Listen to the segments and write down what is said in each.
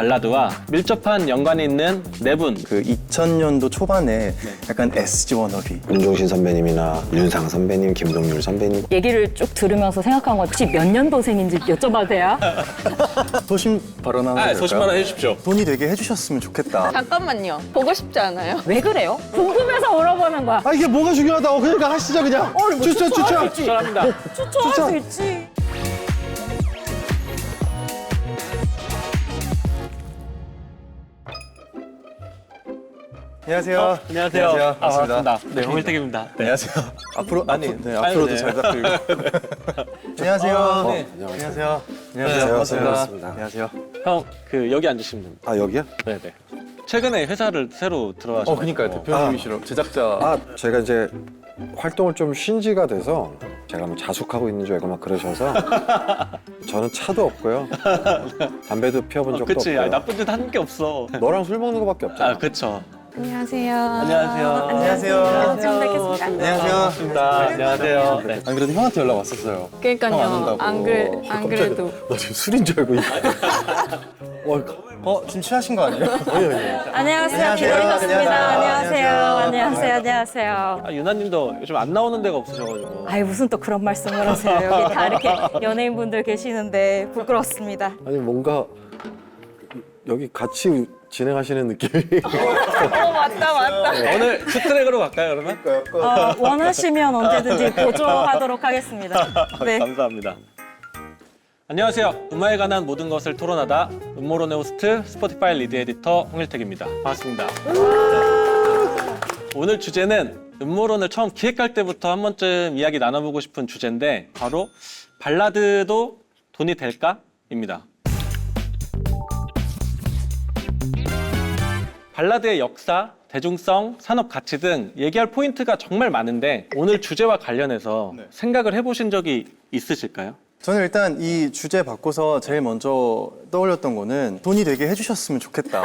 발라드와 밀접한 연관이 있는 네 분. 그 2000년도 초반에 약간 SG 워너비. 윤종신 선배님이나 윤상 선배님, 김동률 선배님. 얘기를 쭉 들으면서 생각한 건 혹시 몇 년도생인지 여쭤봐도 돼요? 소신 발언하면 될까요? 소신만 해주십시오. 돈이 되게 해주셨으면 좋겠다. 잠깐만요. 보고 싶지 않아요? 왜 그래요? 궁금해서 물어보는 거야. 아 이게 뭐가 중요하다고 그러니까 하시죠 그냥. 추천. 추천합니다. 추천할 수 있지. 안녕하세요. 안녕하세요. 반갑습니다. 네, 홍일택입니다. 안녕하세요. 앞으로 네. 앞으로도 네. 잘 부탁드리고. 안녕하세요. 네. 안녕하세요. 반갑습니다. 안녕하세요. 형, 여기 앉으시면 됩니다. 아 여기요? 네네. 최근에 회사를 새로 들어가셔서. 그러니까요. 대표님이시러 제작자. 아 제가 이제 활동을 좀 쉰 지가 돼서 제가 뭐 자숙하고 있는 줄 알고 막 그러셔서 저는 차도 없고요. 담배도 피워본 적도 그치. 없고요. 아니, 나쁜 짓 한 게 없어. 너랑 술 먹는 거밖에 없잖아. 그쵸. 안녕하세요. 안녕하세요. 안녕하세요. 처음 뵙겠습니다. 안녕하세요. 반갑습니다. 안녕하세요. 네. 안 그래도 형한테 연락 왔었어요. 그러니까요. 형 온다고. 안 그래도. 나 지금 술인 줄 알고. 지금 취하신 거 아니에요? 안녕하세요. 기다리셨습니다. 안녕하세요. 안녕하세요. 유나님도 요즘 안 나오는 데가 없으셔가지고. 아이 무슨 또 그런 말씀을 하세요. 여기 다 이렇게 연예인분들 계시는데 부끄럽습니다. 아니 뭔가 여기 같이 진행하시는 느낌이. 맞다. 오늘 투트랙으로 갈까요, 그러면? 원하시면 언제든지 보조하도록 하겠습니다. 네. 감사합니다. 안녕하세요. 음악에 관한 모든 것을 토론하다 음모론의 호스트 스포티파이 리드 에디터 홍일택입니다. 반갑습니다. 오늘 주제는 음모론을 처음 기획할 때부터 한 번쯤 이야기 나눠보고 싶은 주제인데 바로 발라드도 돈이 될까?입니다. 발라드의 역사, 대중성, 산업 가치 등 얘기할 포인트가 정말 많은데 오늘 주제와 관련해서 생각을 해보신 적이 있으실까요? 저는 일단 이 주제 바꿔서 제일 먼저 떠올렸던 거는 돈이 되게 해주셨으면 좋겠다.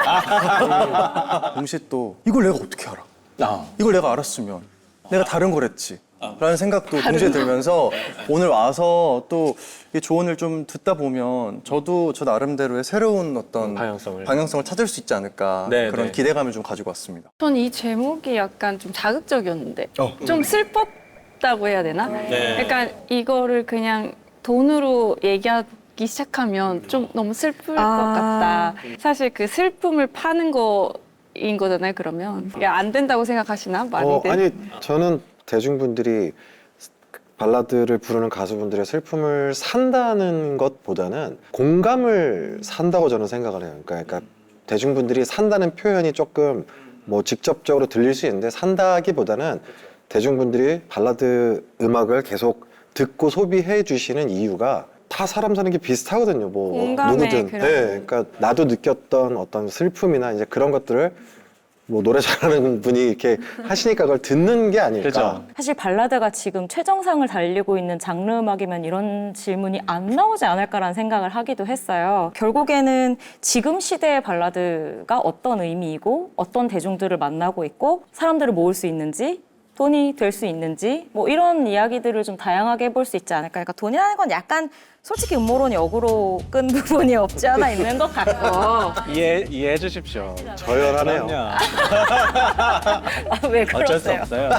동시에 또 이걸 내가 어떻게 알아? 이걸 내가 알았으면 내가 다른 걸 했지. 라는 생각도 동시에 들면서 오늘 와서 또 이 조언을 좀 듣다 보면 저도 저 나름대로의 새로운 어떤 방향성을 찾을 수 있지 않을까 네, 그런 네. 기대감을 좀 가지고 왔습니다. 전 이 제목이 약간 좀 자극적이었는데 좀 슬펐다고 해야 되나? 네. 약간 이거를 그냥 돈으로 얘기하기 시작하면 좀 너무 슬플 것 같다. 사실 그 슬픔을 파는 거인 거잖아요. 그러면 안 된다고 생각하시나? 많이들? 아니 저는 대중분들이 발라드를 부르는 가수분들의 슬픔을 산다는 것보다는 공감을 산다고 저는 생각을 해요. 그러니까 대중분들이 산다는 표현이 조금 뭐 직접적으로 들릴 수 있는데 산다기보다는 대중분들이 발라드 음악을 계속 듣고 소비해 주시는 이유가 다 사람 사는 게 비슷하거든요. 뭐 공감해, 누구든. 그런. 네, 그러니까 나도 느꼈던 어떤 슬픔이나 이제 그런 것들을 뭐 노래 잘하는 분이 이렇게 하시니까 그걸 듣는 게 아닐까. 그죠. 사실 발라드가 지금 최정상을 달리고 있는 장르 음악이면 이런 질문이 안 나오지 않을까라는 생각을 하기도 했어요. 결국에는 지금 시대의 발라드가 어떤 의미이고 어떤 대중들을 만나고 있고 사람들을 모을 수 있는지 돈이 될 수 있는지 뭐 이런 이야기들을 좀 다양하게 해볼 수 있지 않을까. 그러니까 돈이라는 건 약간 솔직히 음모론이 역으로 끈 부분이 없지 않아 있는 것 같고. 이해해 주십시오. 저열하네요. 그럼요. 왜 어쩔 수 그러세요? 없어요.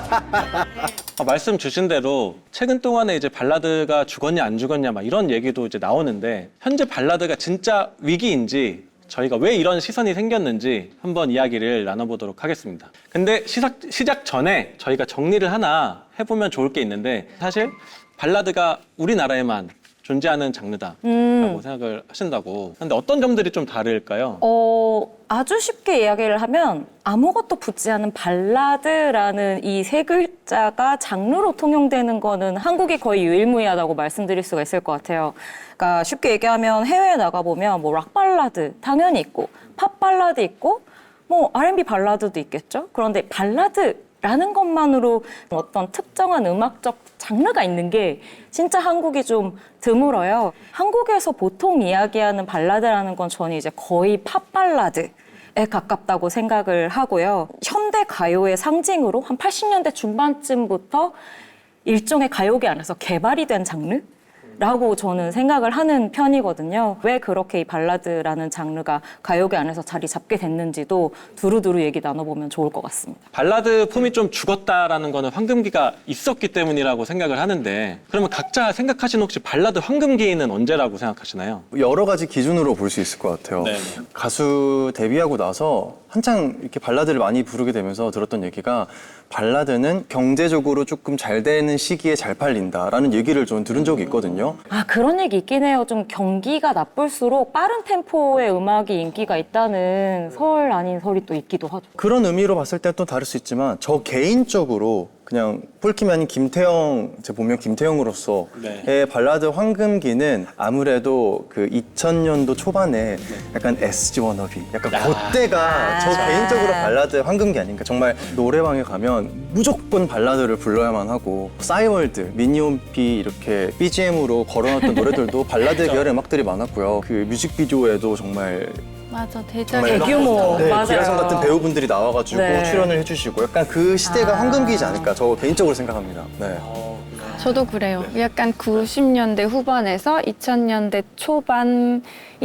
말씀 주신 대로 최근 동안에 이제 발라드가 죽었냐 안 죽었냐 막 이런 얘기도 이제 나오는데 현재 발라드가 진짜 위기인지 저희가 왜 이런 시선이 생겼는지 한번 이야기를 나눠보도록 하겠습니다. 근데 시작 전에 저희가 정리를 하나 해보면 좋을 게 있는데 사실 발라드가 우리나라에만 존재하는 장르다라고 생각을 하신다고. 근데 어떤 점들이 좀 다를까요? 아주 쉽게 이야기를 하면 아무것도 붙지 않은 발라드라는 이 세 글자가 장르로 통용되는 거는 한국이 거의 유일무이하다고 말씀드릴 수가 있을 것 같아요. 그러니까 쉽게 얘기하면 해외에 나가보면 뭐 락 발라드 당연히 있고 팝 발라드 있고 뭐 R&B 발라드도 있겠죠. 그런데 발라드라는 것만으로 어떤 특정한 음악적 장르가 있는 게 진짜 한국이 좀 드물어요. 한국에서 보통 이야기하는 발라드라는 건 저는 이제 거의 팝 발라드에 가깝다고 생각을 하고요. 현대 가요의 상징으로 한 80년대 중반쯤부터 일종의 가요계 안에서 개발이 된 장르? 라고 저는 생각을 하는 편이거든요. 왜 그렇게 이 발라드라는 장르가 가요계 안에서 자리 잡게 됐는지도 두루두루 얘기 나눠보면 좋을 것 같습니다. 발라드 폼이 좀 죽었다라는 거는 황금기가 있었기 때문이라고 생각을 하는데 그러면 각자 생각하시는 혹시 발라드 황금기는 언제라고 생각하시나요? 여러 가지 기준으로 볼 수 있을 것 같아요. 네. 가수 데뷔하고 나서 한창 이렇게 발라드를 많이 부르게 되면서 들었던 얘기가 발라드는 경제적으로 조금 잘 되는 시기에 잘 팔린다라는 얘기를 좀 들은 적이 있거든요. 아, 그런 얘기 있긴 해요. 좀 경기가 나쁠수록 빠른 템포의 음악이 인기가 있다는 설 아닌 설이 또 있기도 하죠. 그런 의미로 봤을 때 또 다를 수 있지만 저 개인적으로 그냥 폴킴이 아닌 김태형, 제 본명 김태형으로서의 네. 발라드 황금기는 아무래도 그 2000년도 초반에 약간 SG 워너비 약간 그때가 저 개인적으로 발라드 황금기 아닌가. 정말 노래방에 가면 무조건 발라드를 불러야만 하고 싸이월드, 미니홈피 이렇게 BGM으로 걸어놨던 노래들도 발라드 계열의 음악들이 많았고요. 그 뮤직비디오에도 정말 맞아, 정말 대규모, 네, 맞아요. 기라성 같은 배우분들이 나와가지고 네. 출연을 해주시고 약간 그 시대가 황금기이지 않을까 저 개인적으로 생각합니다. 네. 저도 그래요. 약간 90년대 후반에서 2000년대 초반이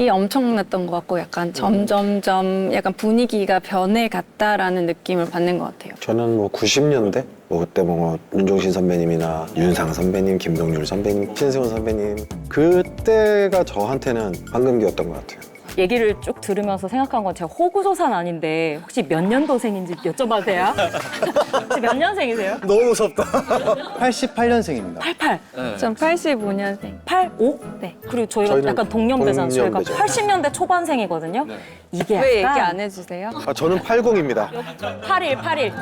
엄청났던 것 같고 약간 점점점 약간 분위기가 변해갔다라는 느낌을 받는 것 같아요. 저는 뭐 90년대 뭐 그때 뭐 윤종신 선배님이나 윤상 선배님, 김동률 선배님, 신승훈 선배님 그때가 저한테는 황금기였던 것 같아요. 얘기를 쭉 들으면서 생각한 건 제가 호구조산 아닌데 혹시 몇 년도생인지 여쭤봐도 돼요? 혹시 몇 년생이세요? 너무 무섭다. 88년생입니다. 88, 전 85년생. 85? 네. 그리고 저희가 저희는 약간 동년배잖아요. 저희가 동년배죠. 80년대 초반생이거든요. 이게 왜 얘기 약간 안 해주세요? 아, 저는 80입니다. 81.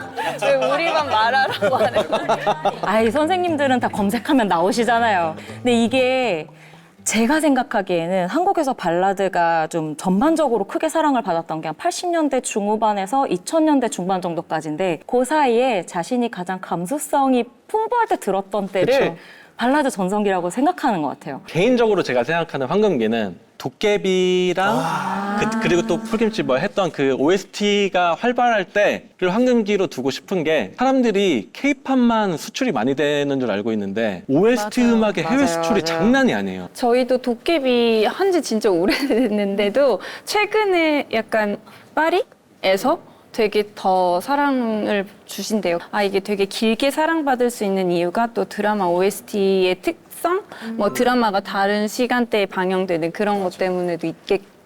왜 우리만 말하라고 하는 거예요? 아이, 선생님들은 다 검색하면 나오시잖아요. 근데 이게 제가 생각하기에는 한국에서 발라드가 좀 전반적으로 크게 사랑을 받았던 게 한 80년대 중후반에서 2000년대 중반 정도까지인데 그 사이에 자신이 가장 감수성이 풍부할 때 들었던 때를 그쵸. 발라드 전성기라고 생각하는 것 같아요. 개인적으로 제가 생각하는 황금기는 도깨비랑 그리고 또 풀김치 뭐 했던 그 OST가 활발할 때를 황금기로 두고 싶은 게 사람들이 케이팝만 수출이 많이 되는 줄 알고 있는데 OST 맞아요. 음악의 해외 맞아요. 수출이 맞아요. 장난이 아니에요. 저희도 도깨비 한지 진짜 오래됐는데도 최근에 약간 파리에서 되게 더 사랑을 주신대요. 아, 이게 되게 길게 사랑받을 수 있는 이유가 또 드라마 OST의 특성? 뭐 드라마가 다른 시간대에 방영되는 그런 것 때문에도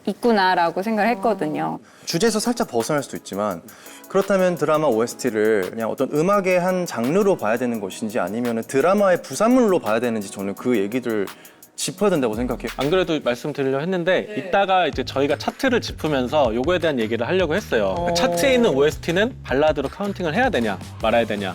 있구나라고 생각을 했거든요. 주제에서 살짝 벗어날 수도 있지만 그렇다면 드라마 OST를 그냥 어떤 음악의 한 장르로 봐야 되는 것인지 아니면 드라마의 부산물로 봐야 되는지 저는 그 얘기를 짚어야 된다고 생각해요. 안 그래도 말씀드리려 했는데 이따가 이제 저희가 차트를 짚으면서 요거에 대한 얘기를 하려고 했어요. 차트에 있는 OST는 발라드로 카운팅을 해야 되냐 말아야 되냐.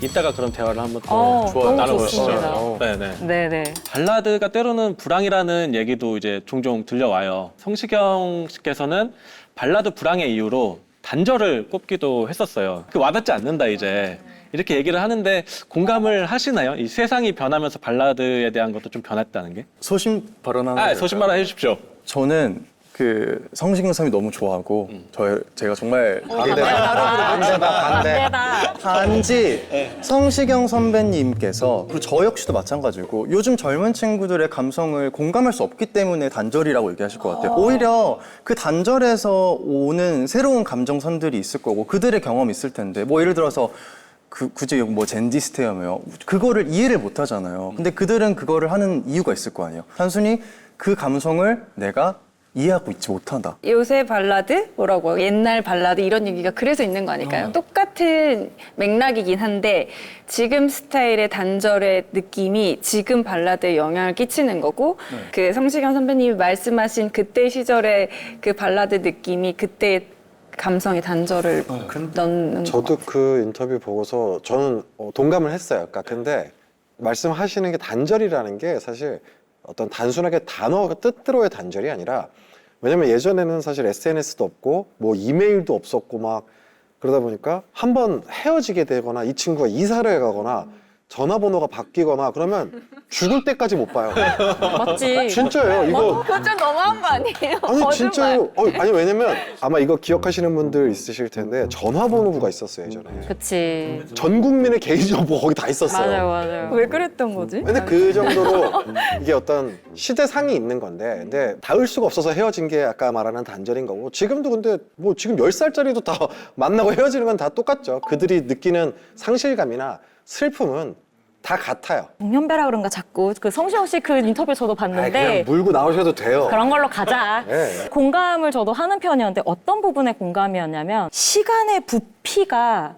이따가 그런 대화를 한번 더 너무 나눠보시죠. 좋습니다. 네네. 네네. 발라드가 때로는 불황이라는 얘기도 이제 종종 들려와요. 성시경 씨께서는 발라드 불황의 이유로 단절을 꼽기도 했었어요. 그 와닿지 않는다 이제. 이렇게 얘기를 하는데 공감을 하시나요? 이 세상이 변하면서 발라드에 대한 것도 좀 변했다는 게? 소신 발언하는 소신발언 해주십시오. 저는 그 성시경 선이 너무 좋아하고 제가 정말 반대다. 단지 성시경 선배님께서 그리고 저 역시도 마찬가지고 요즘 젊은 친구들의 감성을 공감할 수 없기 때문에 단절이라고 얘기하실 것 같아요. 오히려 그 단절에서 오는 새로운 감정선들이 있을 거고 그들의 경험이 있을 텐데 뭐 예를 들어서 굳이 뭐 젠디스테어며 그거를 이해를 못 하잖아요. 근데 그들은 그거를 하는 이유가 있을 거 아니에요. 단순히 그 감성을 내가 이해하고 있지 못한다. 요새 발라드? 뭐라고 옛날 발라드 이런 얘기가 그래서 있는 거 아닐까요? 똑같은 맥락이긴 한데 지금 스타일의 단절의 느낌이 지금 발라드에 영향을 끼치는 거고 그 성시경 선배님이 말씀하신 그때 시절의 그 발라드 느낌이 그때 감성의 단절을 넣는 저도 그 인터뷰 보고서 저는 동감을 했어요. 아까 근데 말씀하시는 게 단절이라는 게 사실 어떤 단순하게 단어가 뜻대로의 단절이 아니라 왜냐면 예전에는 사실 SNS도 없고 뭐 이메일도 없었고 막 그러다 보니까 한번 헤어지게 되거나 이 친구가 이사를 가거나 전화번호가 바뀌거나 그러면 죽을 때까지 못 봐요. 맞지? 진짜예요. 이거 그건 좀 너무한 거 아니에요? 아니 진짜요. 아니 왜냐면 아마 이거 기억하시는 분들 있으실 텐데 전화번호부가 있었어요 예전에. 그치. 전 국민의 개인정보 거기 다 있었어요. 맞아요. 왜 그랬던 거지? 근데 그 정도로 이게 어떤 시대상이 있는 건데 근데 닿을 수가 없어서 헤어진 게 아까 말하는 단절인 거고 지금도 근데 뭐 지금 10살짜리도 다 만나고 헤어지는 건 다 똑같죠. 그들이 느끼는 상실감이나 슬픔은 다 같아요. 동년배라 그런가 자꾸 그 성시경 씨 그 인터뷰 저도 아이, 봤는데 그냥 물고 나오셔도 돼요. 그런 걸로 가자. 네. 공감을 저도 하는 편이었는데 어떤 부분에 공감이었냐면 시간의 부피가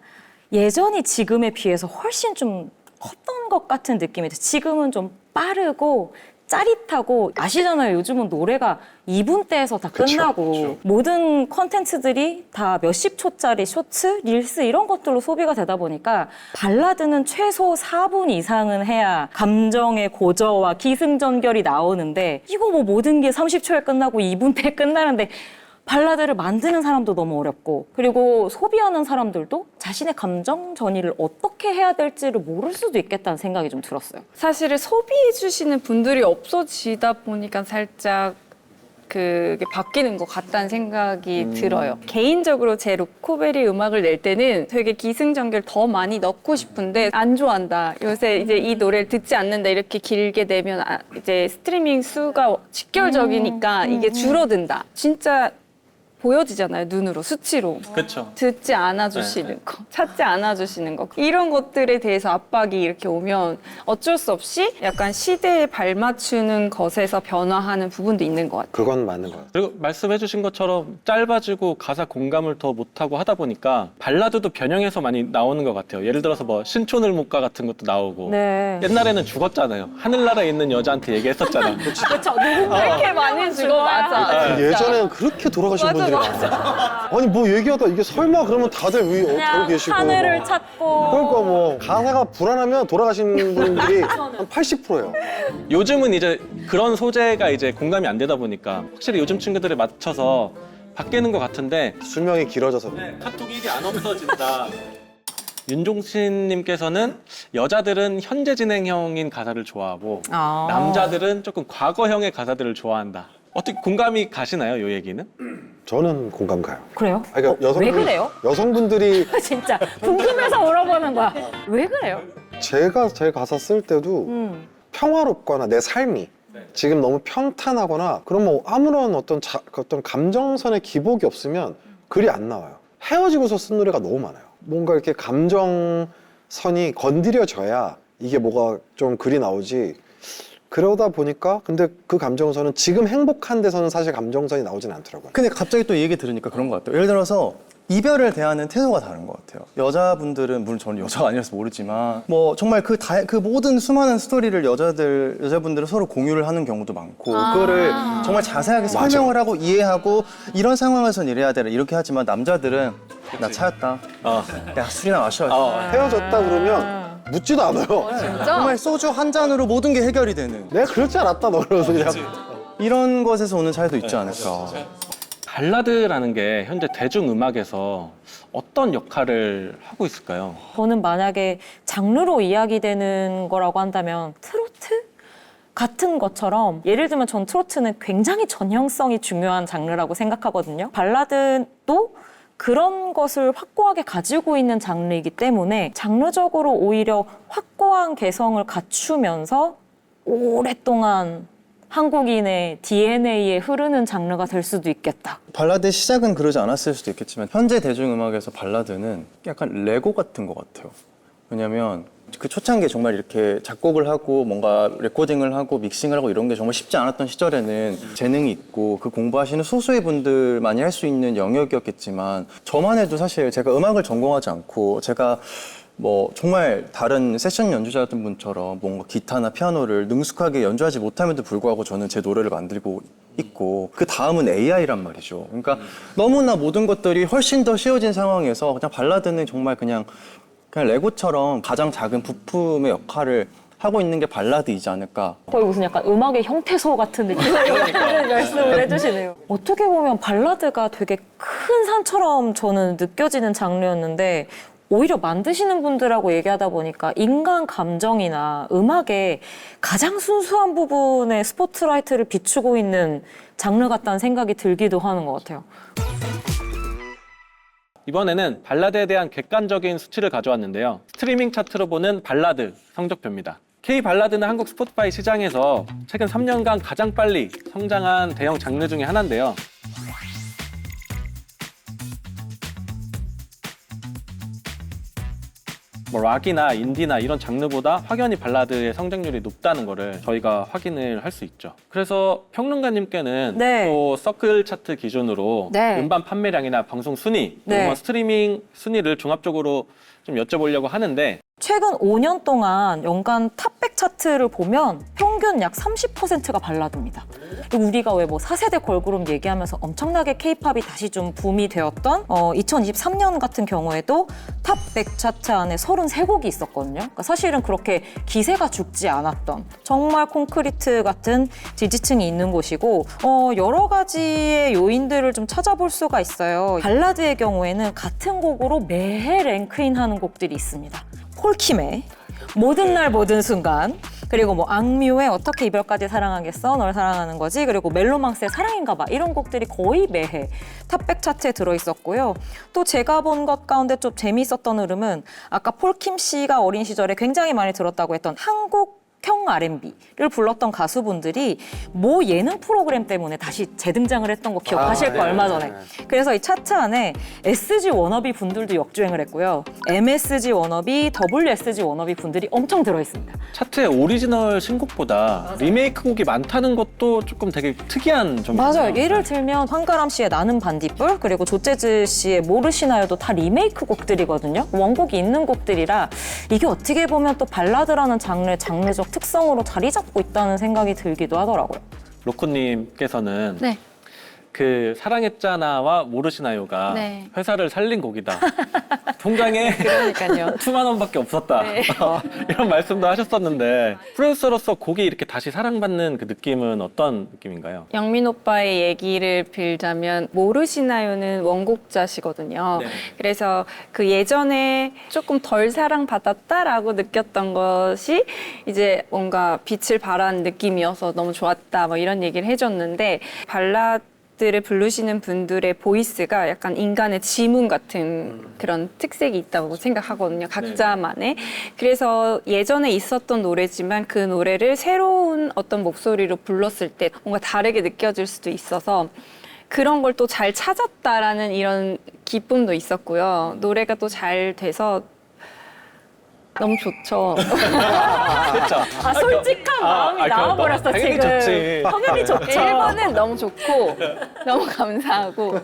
예전이 지금에 비해서 훨씬 좀 컸던 것 같은 느낌이 들어요. 지금은 좀 빠르고 짜릿하고 아시잖아요. 요즘은 노래가 2분대에서 다 그쵸, 끝나고 그쵸. 모든 콘텐츠들이 다 몇십 초짜리 쇼츠, 릴스 이런 것들로 소비가 되다 보니까 발라드는 최소 4분 이상은 해야 감정의 고저와 기승전결이 나오는데 이거 뭐 모든 게 30초에 끝나고 2분대에 끝나는데 발라드를 만드는 사람도 너무 어렵고 그리고 소비하는 사람들도 자신의 감정 전이를 어떻게 해야 될지를 모를 수도 있겠다는 생각이 좀 들었어요. 사실은 소비해 주시는 분들이 없어지다 보니까 살짝 그게 바뀌는 것 같다는 생각이 들어요. 개인적으로 제 로코베리 음악을 낼 때는 되게 기승전결 더 많이 넣고 싶은데 안 좋아한다. 요새 이제 이 노래를 듣지 않는다 이렇게 길게 내면 이제 스트리밍 수가 직결적이니까 이게 줄어든다. 진짜 보여지잖아요. 눈으로, 수치로. 그렇죠. 듣지 않아주시는 거, 찾지 않아주시는 거 이런 것들에 대해서 압박이 이렇게 오면 어쩔 수 없이 약간 시대에 발맞추는 것에서 변화하는 부분도 있는 것 같아요. 그건 맞는 것 같아요. 그리고 말씀해주신 것처럼 짧아지고 가사 공감을 더 못하고 하다 보니까 발라드도 변형해서 많이 나오는 것 같아요. 예를 들어서 뭐 신촌을 못 가 같은 것도 나오고 네. 옛날에는 죽었잖아요. 하늘나라에 있는 여자한테 얘기했었잖아요. 그렇죠. 누군가 이렇게 많이 주고 맞아. 예전에는 그렇게 돌아가신 맞아, 분들이 많아요. 아니 뭐 얘기하다 이게 설마 그러면 다들 위 그냥 계시고 하늘을 막. 찾고 그러니까 뭐 가사가 불안하면 돌아가신 분들이 한 80%예요. 요즘은 이제 그런 소재가 이제 공감이 안 되다 보니까 확실히 요즘 친구들에 맞춰서 바뀌는 것 같은데 수명이 길어져서 카톡 일이 안 없어진다. 윤종신님께서는 여자들은 현재 진행형인 가사를 좋아하고 아. 남자들은 조금 과거형의 가사들을 좋아한다. 어떻게 공감이 가시나요, 이 얘기는? 저는 공감 가요. 그래요? 아니, 그러니까 왜 그래요? 여성분들이 진짜 궁금해서 물어보는 거야. 왜 그래요? 제가 제 가사 쓸 때도 평화롭거나 내 삶이 지금 너무 평탄하거나 그러면 아무런 어떤 감정선의 기복이 없으면 글이 안 나와요. 헤어지고서 쓴 노래가 너무 많아요. 뭔가 이렇게 감정선이 건드려져야 이게 뭐가 좀 글이 나오지. 그러다 보니까 근데 그 감정선은 지금 행복한 데서는 사실 감정선이 나오진 않더라고요. 근데 갑자기 또 이 얘기 들으니까 그런 것 같아요. 예를 들어서 이별을 대하는 태도가 다른 것 같아요. 여자분들은 물론 저는 여자가 아니라서 모르지만 뭐 정말 그 모든 수많은 스토리를 여자분들은 서로 공유를 하는 경우도 많고 그거를 정말 자세하게 설명을 하고 이해하고 이런 상황에선 이래야 되라 이렇게 하지만 남자들은 나 차였다. 야 술이나 마셔. 헤어졌다 그러면 묻지도 않아요. 정말 소주 한 잔으로 모든 게 해결이 되는 내가 그렇지 않았다 너는 그냥. 이런 것에서 오는 차이도 있지 않을까. 발라드라는 게 현재 대중음악에서 어떤 역할을 하고 있을까요? 저는 만약에 장르로 이야기되는 거라고 한다면 트로트? 같은 것처럼 예를 들면 전 트로트는 굉장히 전형성이 중요한 장르라고 생각하거든요. 발라드도 그런 것을 확고하게 가지고 있는 장르이기 때문에 장르적으로 오히려 확고한 개성을 갖추면서 오랫동안 한국인의 DNA에 흐르는 장르가 될 수도 있겠다. 발라드의 시작은 그러지 않았을 수도 있겠지만 현재 대중음악에서 발라드는 약간 레고 같은 것 같아요. 왜냐면 그 초창기에 정말 이렇게 작곡을 하고 뭔가 레코딩을 하고 믹싱을 하고 이런 게 정말 쉽지 않았던 시절에는 재능이 있고 그 공부하시는 소수의 분들만이 할 수 있는 영역이었겠지만 저만 해도 사실 제가 음악을 전공하지 않고 제가 뭐 정말 다른 세션 연주자들 분처럼 뭔가 기타나 피아노를 능숙하게 연주하지 못함에도 불구하고 저는 제 노래를 만들고 있고 그 다음은 AI란 말이죠. 그러니까 너무나 모든 것들이 훨씬 더 쉬워진 상황에서 그냥 발라드는 정말 그냥 레고처럼 가장 작은 부품의 역할을 하고 있는 게 발라드이지 않을까. 거의 무슨 약간 음악의 형태소 같은 느낌의 말씀을 해주시네요. 어떻게 보면 발라드가 되게 큰 산처럼 저는 느껴지는 장르였는데 오히려 만드시는 분들하고 얘기하다 보니까 인간 감정이나 음악의 가장 순수한 부분에 스포트라이트를 비추고 있는 장르 같다는 생각이 들기도 하는 것 같아요. 이번에는 발라드에 대한 객관적인 수치를 가져왔는데요. 스트리밍 차트로 보는 발라드 성적표입니다. K 발라드는 한국 스포티파이 시장에서 최근 3년간 가장 빨리 성장한 대형 장르 중에 하나인데요. 뭐 락이나 인디나 이런 장르보다 확연히 발라드의 성장률이 높다는 거를 저희가 확인을 할 수 있죠. 그래서 평론가님께는 네. 또 서클 차트 기준으로 네. 음반 판매량이나 방송 순위, 네. 그리고 스트리밍 순위를 종합적으로 좀 여쭤보려고 하는데 최근 5년 동안 연간 탑100 차트를 보면 평균 약 30%가 발라드입니다. 우리가 왜 뭐 4세대 걸그룹 얘기하면서 엄청나게 케이팝이 다시 좀 붐이 되었던 2023년 같은 경우에도 탑100 차트 안에 33곡이 있었거든요. 그러니까 사실은 그렇게 기세가 죽지 않았던 정말 콘크리트 같은 지지층이 있는 곳이고 여러 가지의 요인들을 좀 찾아볼 수가 있어요. 발라드의 경우에는 같은 곡으로 매해 랭크인하는 곡들이 있습니다. 폴킴의 모든 날 모든 순간, 그리고 뭐 악뮤의 어떻게 이별까지 사랑하겠어 널 사랑하는 거지, 그리고 멜로망스의 사랑인가 봐, 이런 곡들이 거의 매해 탑100 차트에 들어있었고요. 또 제가 본 것 가운데 좀 재미있었던 흐름은 아까 폴킴 씨가 어린 시절에 굉장히 많이 들었다고 했던 한국 형 R&B를 불렀던 가수분들이 모 예능 프로그램 때문에 다시 재등장을 했던 거 기억하실 거예요, 얼마 전에. 그래서 이 차트 안에 SG 워너비 분들도 역주행을 했고요. MSG 워너비, WSG 워너비 분들이 엄청 들어있습니다. 차트에 오리지널 신곡보다 리메이크 곡이 많다는 것도 조금 되게 특이한 점이에요. 맞아요. 예를 들면 황가람 씨의 나는 반딧불, 그리고 조재즈 씨의 모르시나요도 다 리메이크 곡들이거든요. 원곡이 있는 곡들이라 이게 어떻게 보면 또 발라드라는 장르의 장르적 특성으로 자리 잡고 있다는 생각이 들기도 하더라고요. 로코님께서는 네. 그 사랑했잖아와 모르시나요가 네. 회사를 살린 곡이다. 통장에 그러니까요. 2만 원밖에 없었다. 네. 이런 말씀도 하셨었는데 프로듀서로서 곡이 이렇게 다시 사랑받는 그 느낌은 어떤 느낌인가요? 영민 오빠의 얘기를 빌자면 모르시나요는 원곡자시거든요. 네. 그래서 그 예전에 조금 덜 사랑받았다라고 느꼈던 것이 이제 뭔가 빛을 발한 느낌이어서 너무 좋았다 뭐 이런 얘기를 해줬는데, 발라드를 부르시는 분들의 보이스가 약간 인간의 지문 같은 그런 특색이 있다고 생각하거든요. 각자만의. 그래서 예전에 있었던 노래지만 그 노래를 새로운 어떤 목소리로 불렀을 때 뭔가 다르게 느껴질 수도 있어서 그런 걸 또 잘 찾았다라는 이런 기쁨도 있었고요. 노래가 또 잘 돼서 너무 좋죠. 그렇죠. 아, 솔직한 마음이 나와버렸어, 당연히 지금. 좋지. 당연히 좋죠. 1번은 너무 좋고 너무 감사하고,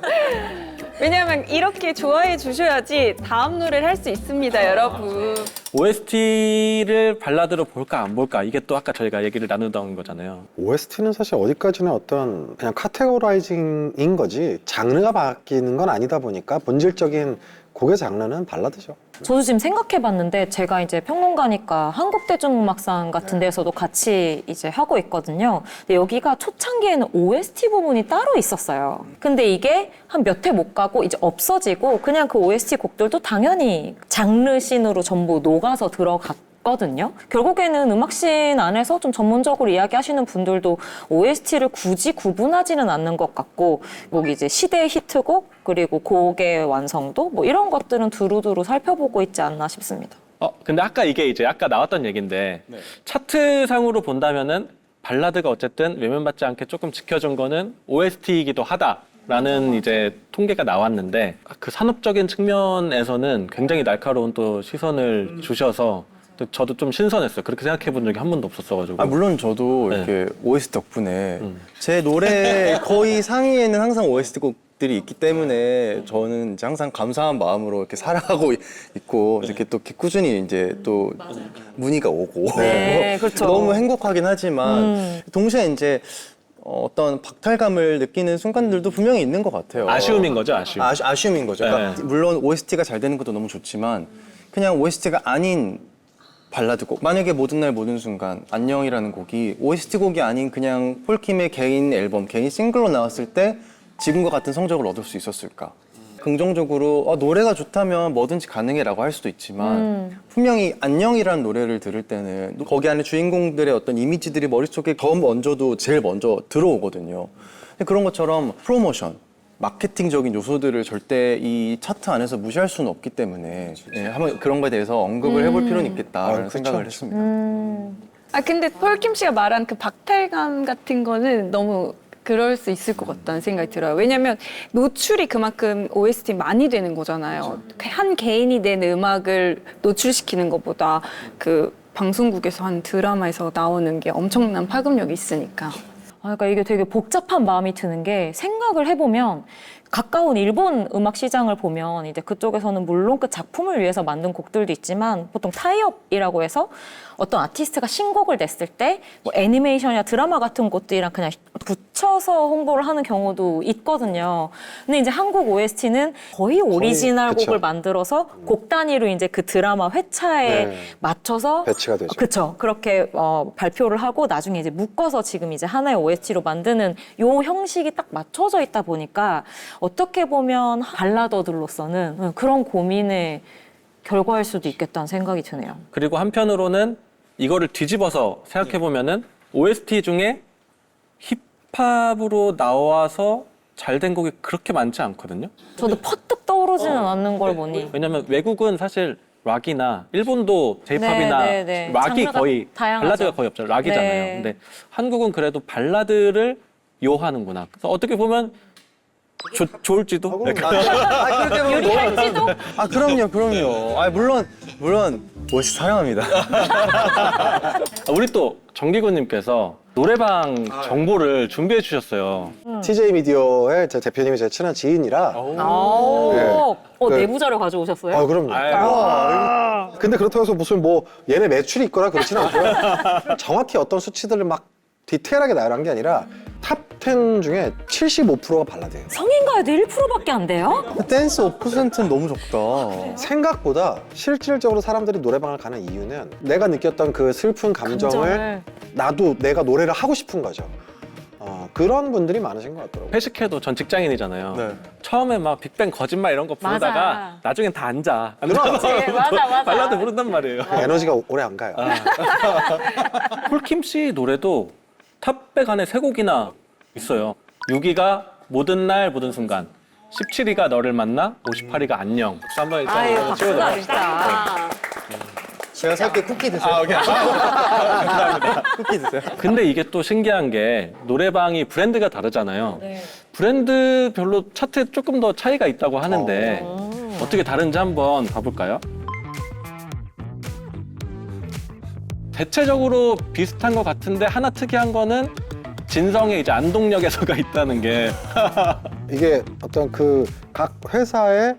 왜냐하면 이렇게 좋아해 주셔야지 다음 노래를 할 수 있습니다, 여러분. OST를 발라드로 볼까 안 볼까, 이게 또 아까 저희가 얘기를 나누던 거잖아요. OST는 사실 어디까지나 어떤 그냥 카테고라이징인 거지 장르가 바뀌는 건 아니다 보니까 본질적인 곡의 장르는 발라드죠. 저도 지금 생각해봤는데 제가 이제 평론가니까 한국대중음악상 같은 데서도 같이 이제 하고 있거든요. 근데 여기가 초창기에는 OST 부분이 따로 있었어요. 근데 이게 한 몇 해 못 가고 이제 없어지고 그냥 그 OST 곡들도 당연히 장르씬으로 전부 녹아서 들어갔거든요. 결국에는 음악씬 안에서 좀 전문적으로 이야기하시는 분들도 OST를 굳이 구분하지는 않는 것 같고, 뭐 이제 시대의 히트곡 그리고 곡의 완성도 뭐 이런 것들은 두루두루 살펴보고 있지 않나 싶습니다. 근데 아까 이게 이제 아까 나왔던 얘기인데 차트상으로 본다면은 발라드가 어쨌든 외면받지 않게 조금 지켜준 거는 OST이기도 하다라는 이제 통계가 나왔는데, 그 산업적인 측면에서는 굉장히 날카로운 또 시선을 주셔서 저도 좀 신선했어요. 그렇게 생각해 본 적이 한 번도 없었어가지고. 물론 저도 네. 이렇게 OST 덕분에 제 노래 거의 상위에는 항상 OST 곡들이 있기 때문에 저는 이제 항상 감사한 마음으로 이렇게 살아가고 있고, 이렇게 또 이렇게 꾸준히 이제 또 문의가 오고 네, 그렇죠. 너무 행복하긴 하지만 동시에 이제 어떤 박탈감을 느끼는 순간들도 분명히 있는 것 같아요. 아쉬움인 거죠, 아쉬움. 아쉬움인 거죠. 그러니까 네. 물론 OST가 잘 되는 것도 너무 좋지만 그냥 OST가 아닌 발라드곡, 만약에 모든 날 모든 순간 안녕이라는 곡이 OST 곡이 아닌 그냥 폴킴의 개인 앨범, 개인 싱글로 나왔을 때 지금과 같은 성적을 얻을 수 있었을까? 긍정적으로 노래가 좋다면 뭐든지 가능해라고 할 수도 있지만 분명히 안녕이라는 노래를 들을 때는 거기 안에 주인공들의 어떤 이미지들이 머릿속에 제일 먼저 들어오거든요. 근데 그런 것처럼 프로모션, 마케팅적인 요소들을 절대 이 차트 안에서 무시할 수는 없기 때문에 한번 그런 거에 대해서 언급을 해볼 필요는 있겠다라는 생각을 했습니다. 근데 폴킴 씨가 말한 그 박탈감 같은 거는 너무 그럴 수 있을 것 같다는 생각이 들어요. 왜냐면 노출이 그만큼 OST 많이 되는 거잖아요. 한 개인이 낸 음악을 노출시키는 것보다 그 방송국에서 한 드라마에서 나오는 게 엄청난 파급력이 있으니까. 그러니까 이게 되게 복잡한 마음이 드는 게 생각을 해보면 가까운 일본 음악 시장을 보면 이제 그쪽에서는 물론 그 작품을 위해서 만든 곡들도 있지만 보통 타이업이라고 해서 어떤 아티스트가 신곡을 냈을 때 뭐 애니메이션이나 드라마 같은 것들이랑 그냥 붙여서 홍보를 하는 경우도 있거든요. 근데 이제 한국 OST는 거의 오리지널 그쵸. 곡을 만들어서 곡 단위로 이제 그 드라마 회차에 네. 맞춰서 배치가 되죠. 그렇죠. 그렇게 발표를 하고 나중에 이제 묶어서 지금 이제 하나의 OST로 만드는 요 형식이 딱 맞춰져 있다 보니까 어떻게 보면 발라더들로서는 그런 고민의 결과일 수도 있겠다는 생각이 드네요. 그리고 한편으로는 이거를 뒤집어서 생각해보면은 OST 중에 힙합으로 나와서 잘 된 곡이 그렇게 많지 않거든요. 저도 퍼뜩 떠오르지는 않는 걸 보니. 왜냐면 외국은 사실 락이나 일본도 제이팝이나 네, 네, 네. 락이 장르가 거의 다양하죠. 발라드가 거의 없잖아요. 락이잖아요. 네. 근데 한국은 그래도 발라드를 요하는구나. 그래서 어떻게 보면 좋을지도. 유리할지도? 그럼요. 물론 OST 사랑합니다. 우리 또 정기구님께서 노래방 정보를 준비해 주셨어요. TJ 미디어의 제 대표님이 제 친한 지인이라. 네. 내부 자료 가져오셨어요? 그럼요. 아유. 근데 그렇다고 해서 무슨 뭐 얘네 매출이 있거나 그렇지는 않고요. 정확히 어떤 수치들을 막 디테일하게 나열한 게 아니라 탑 10 중에 75%가 발라드예요. 성인 가요도 1%밖에 안 돼요? 댄스 5%는 너무 적다. 생각보다 실질적으로 사람들이 노래방을 가는 이유는 내가 느꼈던 그 슬픈 감정을 나도 내가 노래를 하고 싶은 거죠. 그런 분들이 많으신 것 같더라고요. 회식해도 전 직장인이잖아요. 네. 처음에 막 빅뱅 거짓말 이런 거 부르다가 맞아. 나중엔 다 앉아. 맞아. 발라드 부른단 말이에요. 에너지가 오래 안 가요. 폴킴 씨 노래도 탑백 안에 3곡이나 있어요. 6위가 모든 날 모든 순간, 17위가 너를 만나, 58위가 안녕. 박수 한번 일단 박수다 진짜. 제가 살게 쿠키 드세요. 쿠키 드세요. 근데 이게 또 신기한 게 노래방이 브랜드가 다르잖아요. 브랜드별로 차트에 조금 더 차이가 있다고 하는데 어떻게 다른지 한번 봐볼까요? 대체적으로 비슷한 것 같은데 하나 특이한 거는 진성의 이제 안동역에서가 있다는 게 이게 어떤 그 각 회사의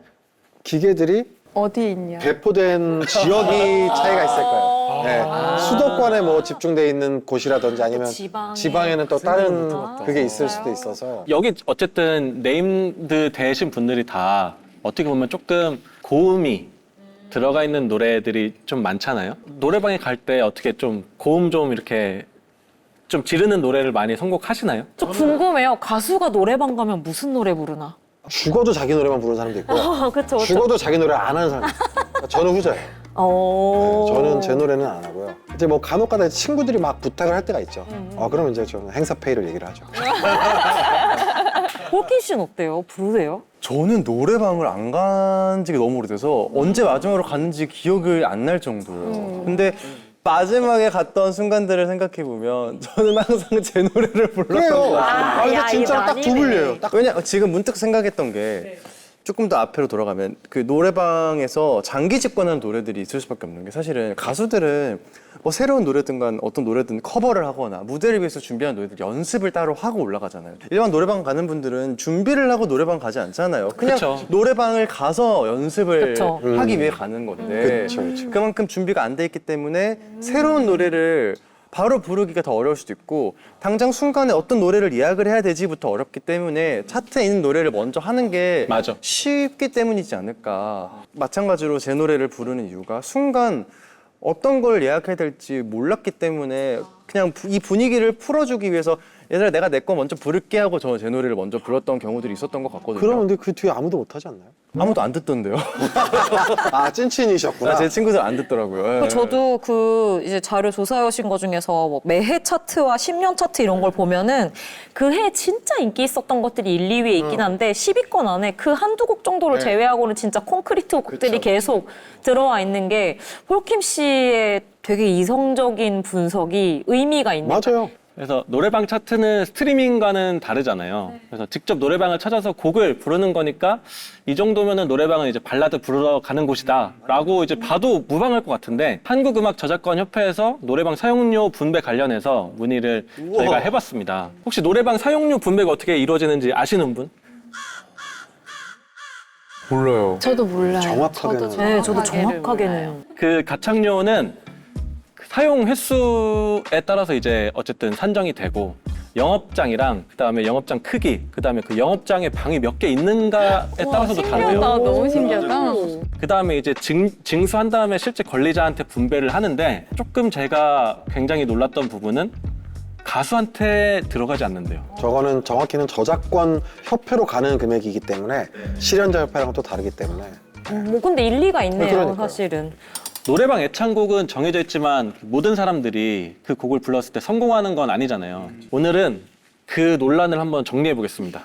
기계들이 어디에 있냐? 배포된 지역이 차이가 있을 거예요. 네. 수도권에 뭐 집중돼 있는 곳이라든지 아니면 지방에는 또 다른 그게 있을 수도 있어서 여기 어쨌든 네임드 되신 분들이 다 어떻게 보면 조금 고음이 들어가 있는 노래들이 좀 많잖아요. 노래방에 갈 때 어떻게 좀 고음 좀 이렇게 좀 지르는 노래를 많이 선곡하시나요? 저 궁금해요. 가수가 노래방 가면 무슨 노래 부르나? 죽어도 자기 노래만 부르는 사람도 있고 그쵸. 죽어도 자기 노래 안 하는 사람. 저는 후자예요. 저는 제 노래는 안 하고요. 이제 뭐 간혹가다 친구들이 막 부탁을 할 때가 있죠. 그러면 이제 저는 행사페이를 얘기를 하죠. 폴킴 씨는 어때요? 부르세요? 저는 노래방을 안 간 지가 너무 오래돼서 언제 마지막으로 갔는지 기억이 안 날 정도예요. 근데 마지막에 갔던 순간들을 생각해보면 저는 항상 제 노래를 불렀던 것 같아요. 근데 진짜로 딱 두 분류예요. 왜냐 지금 문득 생각했던 게 조금 더 앞으로 돌아가면 그 노래방에서 장기 집권하는 노래들이 있을 수밖에 없는 게 사실은 가수들은 뭐 새로운 노래든 간 어떤 노래든 커버를 하거나 무대를 위해서 준비한 노래들 연습을 따로 하고 올라가잖아요. 일반 노래방 가는 분들은 준비를 하고 노래방 가지 않잖아요. 그냥 그쵸. 노래방을 가서 연습을 그쵸. 하기 위해 가는 건데 그쵸. 그만큼 준비가 안 돼 있기 때문에 새로운 노래를 바로 부르기가 더 어려울 수도 있고 당장 순간에 어떤 노래를 예약을 해야 되지부터 어렵기 때문에 차트에 있는 노래를 먼저 하는 게 맞아. 쉽기 때문이지 않을까. 마찬가지로 제 노래를 부르는 이유가 순간 어떤 걸 예약해야 될지 몰랐기 때문에 그냥 이 분위기를 풀어주기 위해서 얘들아 내가 내 거 먼저 부를게 하고 저 제 노래를 먼저 불렀던 경우들이 있었던 것 같거든요. 그러면 근데 그 뒤에 아무도 못 하지 않나요? 아무도 안 듣던데요. 아, 찐친이셨구나. 제 친구들 안 듣더라고요. 예. 저도 그 이제 자료 조사해 오신 거 중에서 뭐 매해 차트와 10년 차트 이런 걸 보면은 그 해 진짜 인기 있었던 것들이 1, 2위에 있긴 한데 10위권 안에 그 한두 곡 정도를 제외하고는 진짜 콘크리트 곡들이 계속 들어와 있는 게 폴킴 씨의 되게 이성적인 분석이 의미가 있는 맞아요. 그래서 노래방 차트는 스트리밍과는 다르잖아요. 그래서 직접 노래방을 찾아서 곡을 부르는 거니까 이 정도면은 노래방은 이제 발라드 부르러 가는 곳이다라고 이제 봐도 무방할 것 같은데 한국음악저작권협회에서 노래방 사용료 분배 관련해서 문의를 저희가 해봤습니다. 혹시 노래방 사용료 분배가 어떻게 이루어지는지 아시는 분? 몰라요. 저도 몰라요. 정확하게는. 네, 저도 정확하게를 몰라요. 정확하게는. 그 가창료는 사용 횟수에 따라서 이제 어쨌든 산정이 되고 영업장이랑 그다음에 영업장 크기, 그다음에 그 영업장에 방이 몇 개 있는가에 따라서도 다르고요. 너무 신기하다. 그다음에 이제 징수한 다음에 실제 권리자한테 분배를 하는데 조금 제가 굉장히 놀랐던 부분은 가수한테 들어가지 않는데요. 저거는 정확히는 저작권 협회로 가는 금액이기 때문에 실현자 협회랑은 또 다르기 때문에 뭐 근데 일리가 있네요, 그러니까요. 사실은. 노래방 애창곡은 정해져 있지만 모든 사람들이 그 곡을 불렀을 때 성공하는 건 아니잖아요. 오늘은 그 논란을 한번 정리해 보겠습니다.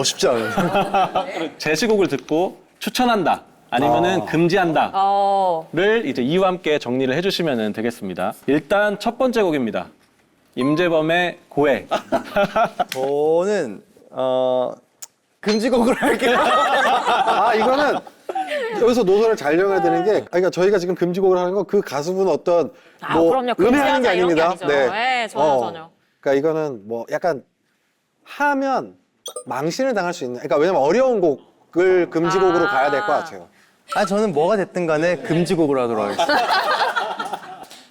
쉽지 않아요. 제시곡을 듣고 추천한다 아니면은 금지한다를 이제 이유와 함께 정리를 해주시면 되겠습니다. 일단 첫 번째 곡입니다. 임재범의 고해. 저는 금지곡으로 할게요. 아 이거는 여기서 노선을 잘 정해야 되는 게 그러니까 저희가 지금 금지곡을 하는 건 그 가수분 어떤 뭐 그럼요. 음해하는 게 금지하자 이런 게 아닙니다. 아니죠. 네, 전혀. 그러니까 이거는 뭐 약간 하면 망신을 당할 수 있는 그러니까 왜냐면 어려운 곡을 금지곡으로 가야 될 것 같아요. 저는 뭐가 됐든 간에 금지곡으로 하도록 하겠습니다.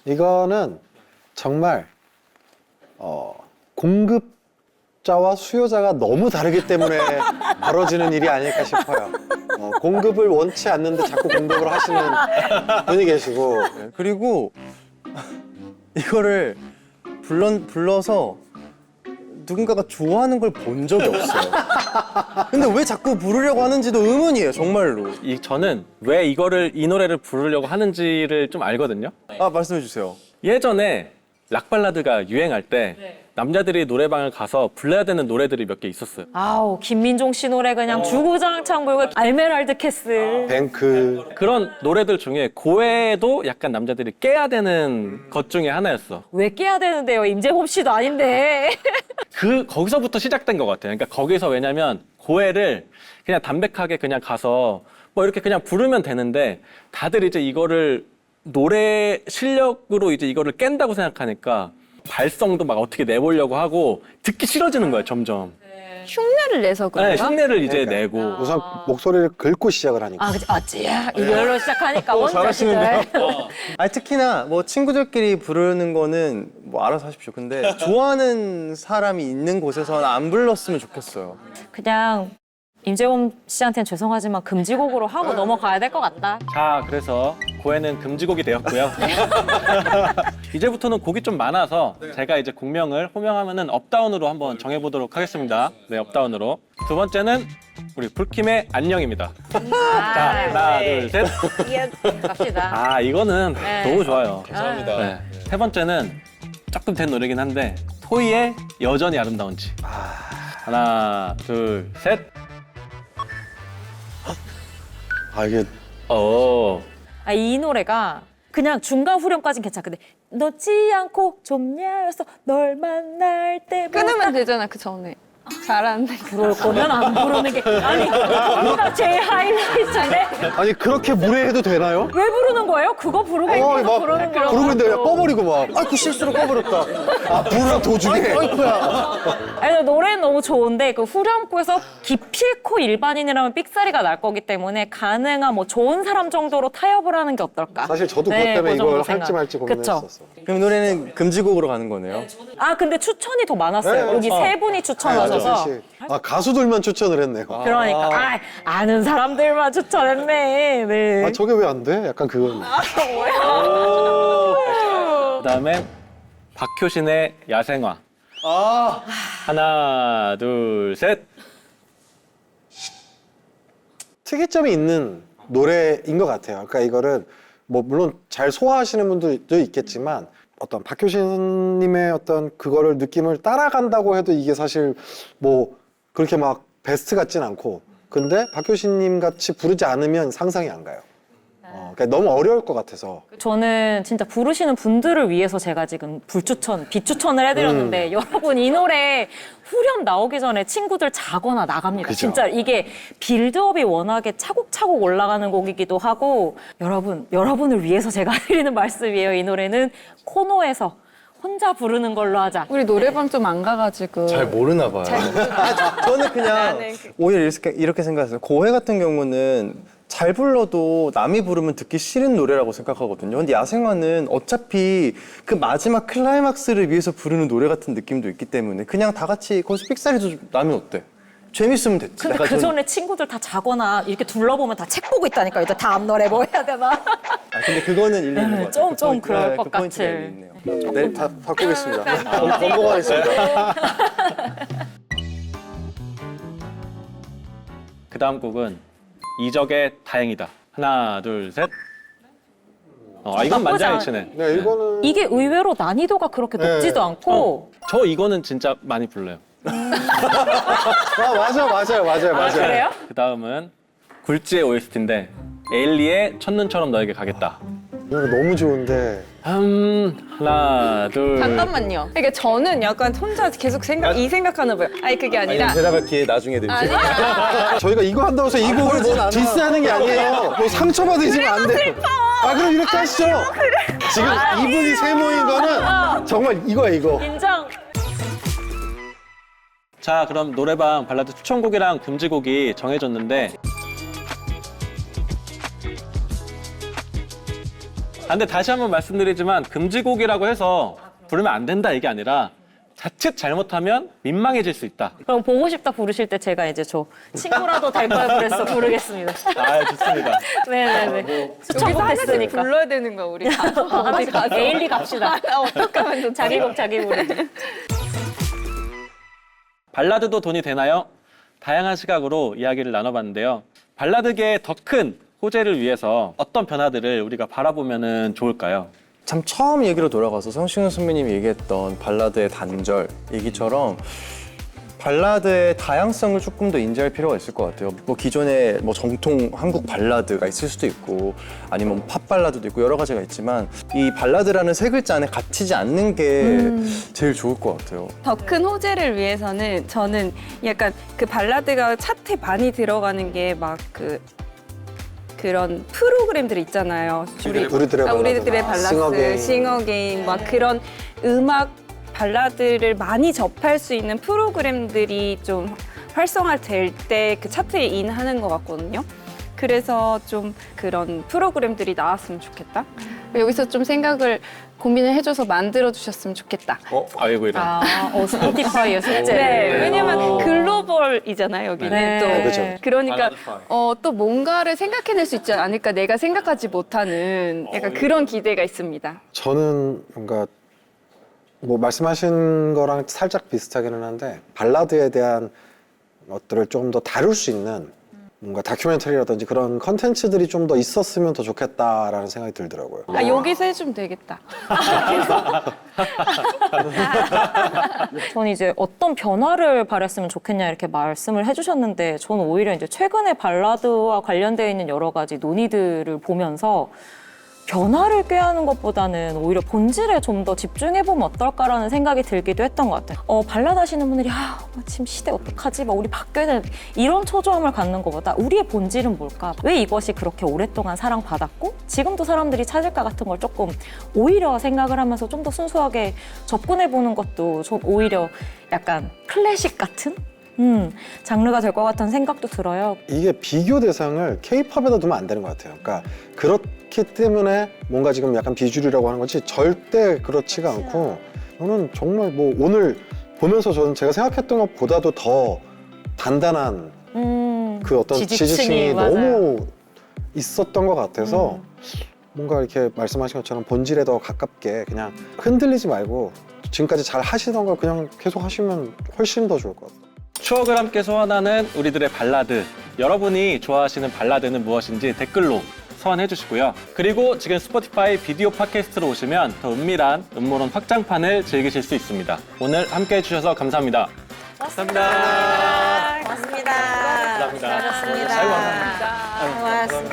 이거는 정말 공급자와 수요자가 너무 다르기 때문에 벌어지는 일이 아닐까 싶어요. 공급을 원치 않는데 자꾸 공급을 하시는 분이 계시고 네, 그리고 이거를 불러서 누군가가 좋아하는 걸 본 적이 없어요. 근데 왜 자꾸 부르려고 하는지도 의문이에요, 정말로. 저는 왜 이 노래를 부르려고 하는지를 좀 알거든요. 말씀해 주세요. 예전에 락발라드가 유행할 때 남자들이 노래방을 가서 불러야 되는 노래들이 몇 개 있었어요. 아우, 김민종 씨 노래 그냥 주구장창 불고 알메랄드 캐슬. 뱅크 그런 노래들 중에 고해도 약간 남자들이 깨야 되는 것 중에 하나였어. 왜 깨야 되는데요? 임재범 씨도 아닌데. 거기서부터 시작된 것 같아요. 그러니까 거기서 왜냐면 고해를 그냥 담백하게 그냥 가서 뭐 이렇게 그냥 부르면 되는데 다들 이제 이거를 노래 실력으로 이제 이거를 깬다고 생각하니까 발성도 막 어떻게 내보려고 하고 듣기 싫어지는 거예요, 점점. 흉내를 내서 네, 그런가? 흉내를 이제 그러니까. 내고. 우선 목소리를 긁고 시작을 하니까 그치. 어찌야. 이걸로 시작하니까 원자 시절. 특히나 뭐 친구들끼리 부르는 거는 뭐 알아서 하십시오. 근데 좋아하는 사람이 있는 곳에서는 안 불렀으면 좋겠어요. 그냥 임재범 씨한테는 죄송하지만 금지곡으로 하고 넘어가야 될 것 같다. 자, 그래서 고해는 금지곡이 되었고요. 이제부터는 곡이 좀 많아서 제가 이제 곡명을 호명하면은 업다운으로 한번 정해보도록 하겠습니다. 네, 업다운으로. 두 번째는 우리 폴킴의 안녕입니다. 자, 하나, 둘, 셋. 갑시다. 이거는 네. 너무 좋아요. 감사합니다. 네. 세 번째는 조금 된 노래긴 한데 토이의 여전히 아름다운지. 하나, 둘, 셋. 이게 이 노래가 그냥 중간 후렴까지는 괜찮은데 넣지 않고 좁냐였어 널 만날 때보다 끊으면 되잖아, 그 전에. 잘하는데. 부를 거면 안 부르는 게 아니 거기가 제일 하이라이트인데 아니 그렇게 무례해도 되나요? 왜 부르는 거예요? 그거 부르고 막 부르는 거 부르고 있는데 그냥 꺼버리고 막 그 실수로 꺼버렸다. 부르는 도중에 아니, 노래는 너무 좋은데 그 후렴구에서 기필코 일반인이라면 삑사리가 날 거기 때문에 가능한 뭐 좋은 사람 정도로 타협을 하는 게 어떨까? 사실 저도 그것 때문에 그 정도 이걸 생각. 할지 말지 그쵸? 고민했었어. 그럼 노래는 금지곡으로 가는 거네요. 근데 추천이 더 많았어요. 네, 여기 세 분이 추천하셔서 가수들만 추천을 했네요. 그러니까 아는 사람들만 추천했네. 네. 저게 왜 안 돼? 약간 그건. 그다음에 박효신의 야생화. 하나, 둘, 셋. 특이점이 있는 노래인 것 같아요. 그러니까 이거를 뭐 물론 잘 소화하시는 분들도 있겠지만 어떤 박효신님의 어떤 그거를 느낌을 따라간다고 해도 이게 사실 뭐 그렇게 막 베스트 같진 않고 근데 박효신님 같이 부르지 않으면 상상이 안 가요. 그러니까 너무 어려울 것 같아서. 저는 진짜 부르시는 분들을 위해서 제가 지금 비추천을 해드렸는데 여러분 이 노래 후렴 나오기 전에 친구들 자거나 나갑니다. 그죠. 진짜 이게 빌드업이 워낙에 차곡차곡 올라가는 곡이기도 하고 여러분을 위해서 제가 드리는 말씀이에요. 이 노래는 코너에서 혼자 부르는 걸로 하자. 우리 노래방 좀 안 가가지고. 잘 모르나 봐요. 저는 그냥 나는 오히려 이렇게 생각했어요. 고해 같은 경우는 잘 불러도 남이 부르면 듣기 싫은 노래라고 생각하거든요. 근데 야생화는 어차피 그 마지막 클라이막스를 위해서 부르는 노래 같은 느낌도 있기 때문에 그냥 다 같이 거기서 삑사리도 나면 어때? 재밌으면 됐지. 근데 약간 그 전에 친구들 다 자거나 이렇게 둘러보면 다 책 보고 있다니까. 이제 다음 노래 뭐 해야 되나? 근데 그거는 일리 있는 것 같아요. 좀 그럴 것 그 포인트가 같을. 일리 있네요. 네, 다 바꾸겠습니다. 번복하겠습니다. 그 다음 곡은 이적의 다행이다. 하나, 둘, 셋. 이건 나쁘지 않- 만장일치네. 네, 이거는 이게 의외로 난이도가 그렇게 높지도 않고 저 이거는 진짜 많이 불러요. 맞아요. 그래요? 그 다음은 굴지의 OST인데 에일리의 첫눈처럼 너에게 가겠다. 이 노래 너무 좋은데 하나, 둘. 잠깐만요. 그러니까 저는 약간 혼자 계속 이 생각하는 거예요. 아니 그게 아니라. 대답할 기회 나중에 드릴게요. 저희가 이거 한다고 해서 이 곡을 뭐 디스하는 게 아니에요. 뭐 상처받으시면 안 돼요. 그럼 이렇게 하시죠. 지금 이분이 세 모인 거는 정말 이거야 이거. 인정. 자, 그럼 노래방 발라드 추천곡이랑 금지곡이 정해졌는데 근데 다시 한번 말씀드리지만 금지곡이라고 해서 부르면 안 된다 이게 아니라 자칫 잘못하면 민망해질 수 있다. 그럼 보고 싶다 부르실 때 제가 이제 저 친구라도 될 걸 그랬어 부르겠습니다. 좋습니다. 네네네. 추천곡 여기서 하나씩 했으니까. 불러야 되는 거야 우리. 어디 가서 에일리 갑시다. 어떻게 하면 좋지? 자기 곡 자기 부르기. 발라드도 돈이 되나요? 다양한 시각으로 이야기를 나눠봤는데요. 발라드계의 더 큰 호재를 위해서 어떤 변화들을 우리가 바라보면 좋을까요? 참 처음 얘기로 돌아가서 성시경 선배님이 얘기했던 발라드의 단절 얘기처럼 발라드의 다양성을 조금 더 인지할 필요가 있을 것 같아요. 뭐 기존에 뭐 정통 한국 발라드가 있을 수도 있고 아니면 팝 발라드도 있고 여러 가지가 있지만 이 발라드라는 세 글자 안에 갇히지 않는 게 제일 좋을 것 같아요. 더 큰 호재를 위해서는 저는 약간 그 발라드가 차트에 많이 들어가는 게 막 그런 프로그램들 있잖아요. 우리들의 발라드, 싱어게인 막 그런 음악 발라드를 많이 접할 수 있는 프로그램들이 좀 활성화될 때 그 차트에 인하는 것 같거든요. 그래서 좀 그런 프로그램들이 나왔으면 좋겠다. 여기서 좀 생각을 고민을 해줘서 만들어 주셨으면 좋겠다. 아이고 이런. 스포티파이의 숙제. 네, 왜냐면 글로벌이잖아요, 여기는 네. 또. 그죠. 그러니까 또 뭔가를 생각해낼 수 있지 않을까, 내가 생각하지 못하는 약간 그런 기대가 있습니다. 저는 뭔가 뭐 말씀하신 거랑 살짝 비슷하기는 한데 발라드에 대한 것들을 좀 더 다룰 수 있는 뭔가 다큐멘터리라든지 그런 컨텐츠들이 좀 더 있었으면 더 좋겠다라는 생각이 들더라고요. 여기서 해주면 되겠다. 전 이제 어떤 변화를 바랬으면 좋겠냐 이렇게 말씀을 해주셨는데 저는 오히려 이제 최근에 발라드와 관련되어 있는 여러 가지 논의들을 보면서 변화를 꾀하는 것보다는 오히려 본질에 좀 더 집중해보면 어떨까라는 생각이 들기도 했던 것 같아요. 발라드 하시는 분들이 지금 시대 어떡하지? 막 우리 바뀌어야 되는 이런 초조함을 갖는 것보다 우리의 본질은 뭘까? 왜 이것이 그렇게 오랫동안 사랑받았고 지금도 사람들이 찾을까 같은 걸 조금 오히려 생각을 하면서 좀 더 순수하게 접근해보는 것도 좀 오히려 약간 클래식 같은? 장르가 될 것 같다는 생각도 들어요. 이게 비교 대상을 K-팝에다 두면 안 되는 것 같아요. 그러니까 그렇기 때문에 뭔가 지금 약간 비주류라고 하는 거지 절대 그렇지가 않고 저는 정말 뭐 오늘 보면서 저는 제가 생각했던 것보다도 더 단단한 그 어떤 지지층이 맞아요. 너무 있었던 것 같아서 뭔가 이렇게 말씀하신 것처럼 본질에 더 가깝게 그냥 흔들리지 말고 지금까지 잘 하시던 걸 그냥 계속 하시면 훨씬 더 좋을 것 같아요. 추억을 함께 소환하는 우리들의 발라드. 여러분이 좋아하시는 발라드는 무엇인지 댓글로 소환해 주시고요. 그리고 지금 스포티파이 비디오 팟캐스트로 오시면 더 은밀한 음모론 확장판을 즐기실 수 있습니다. 오늘 함께 해주셔서 감사합니다. 고맙습니다. 감사합니다. 수고하셨습니다. 아이고, 감사합니다. 고맙습니다.